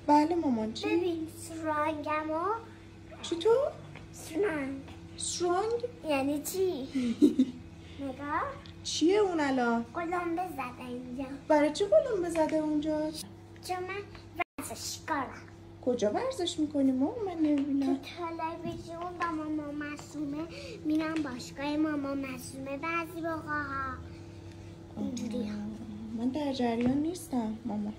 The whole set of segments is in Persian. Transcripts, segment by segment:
بله مامان. چی؟ ببین سرنگمو. چطور؟ سرنگ یعنی چی؟ نگاه چیه اون الان؟ قلمبه زده اینجا. برای چی قلمبه زده اونجا؟ چون من ورزشکارم. کجا ورزش میکنی مامان؟ من نمیبینم. تو تلویزیون با ماما معصومه میرم باشگاه ماما معصومه بعضی موقع ها اینجوری ها. من در جریان نیستم ماما.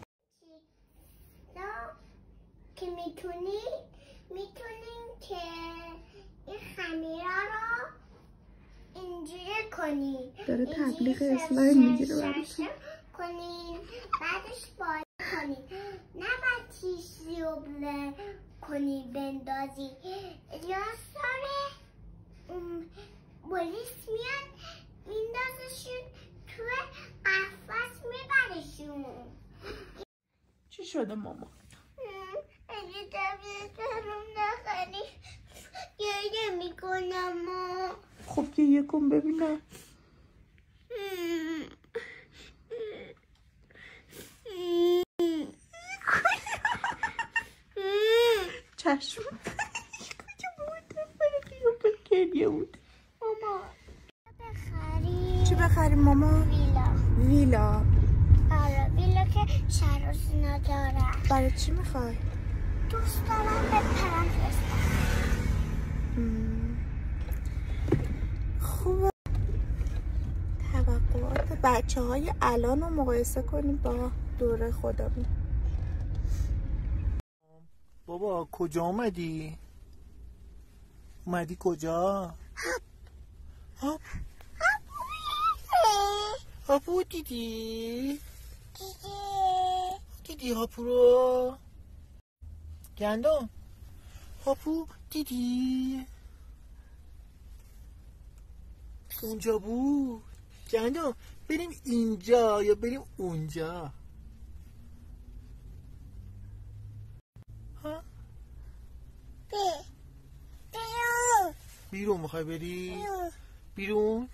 که میتونیم که این خمیره رو اینجوری کنیم. داره تبلیغ اسلایم میگیره براتون. کنیم بعدش باید کنیم. نه باید تیشی رو کنی بندازی. یا ساره پلیس میاد میندازشون تو قفس میبرشون. چی شده ماما؟ اگه دبیرم نخری گریه میکنم. خب گریه کن ببینم. چشم گریه بود. ماما بخریم. چی بخریم ماما؟ ویلا. آره ویلا که شهر و سینا داره. برای چی میخوای؟ دوست دارم بپرم خوبه. توقعات بچه های الان رو مقایسه کنیم با دوره خودمون. بابا کجا اومدی کجا؟ هاپو دیدی هاپو رو گندم. هاپو دیدی اونجا بود. گندم بریم اینجا یا بریم اونجا؟ ها؟ بیرون میخوای بری؟ بیرون؟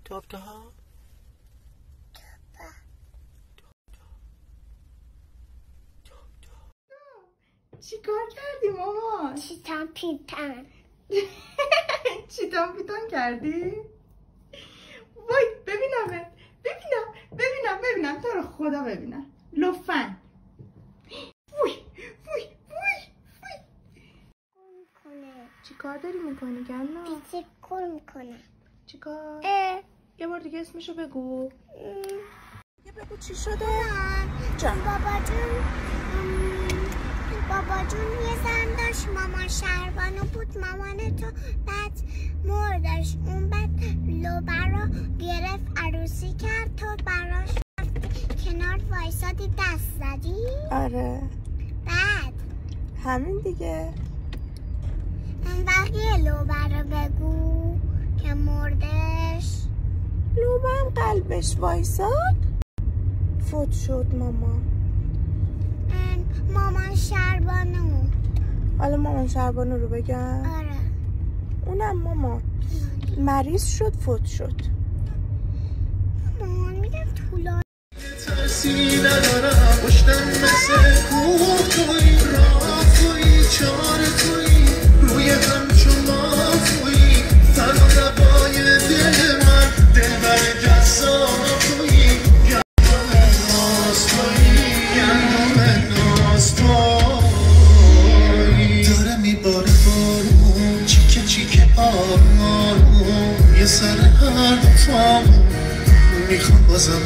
تاب چی کار کردی ماما؟ چیتان پیتان. چیتان پیتان کردی؟ وای ببینم تو رو خدا ببینم لطفاً. وای چی کار داری میکنی گنا؟ تذکر میکنه. چی کار؟ یه بار دیگه اسمشو بگو. یه بگو چی شده؟ جان بابا جون یه زن داشت مامان شهربانو بود. مامان تو بعد مردش. اون بعد لوبر رو گرفت عروسی کرد. تو براش کنار وایسادی دست زدی؟ آره. بعد همین دیگه. بقیه لوبر رو بگو که مردش. لوبم قلبش وایساد فوت شد ماما. مامان شهربانو. حالا مامان شهربانو رو بگم؟ آره. اونم ماما مریض شد فوت شد. مامان میگم طولانی. ترسی ندارم پشتم مثل کوه توی راه توی چار توی روی همچون ما توی تنها دبای دل من دلبر جذاب توی گندم ناز توی داره میباره بارون چیکه آروم یه سر هر دوتامون میخوام بازم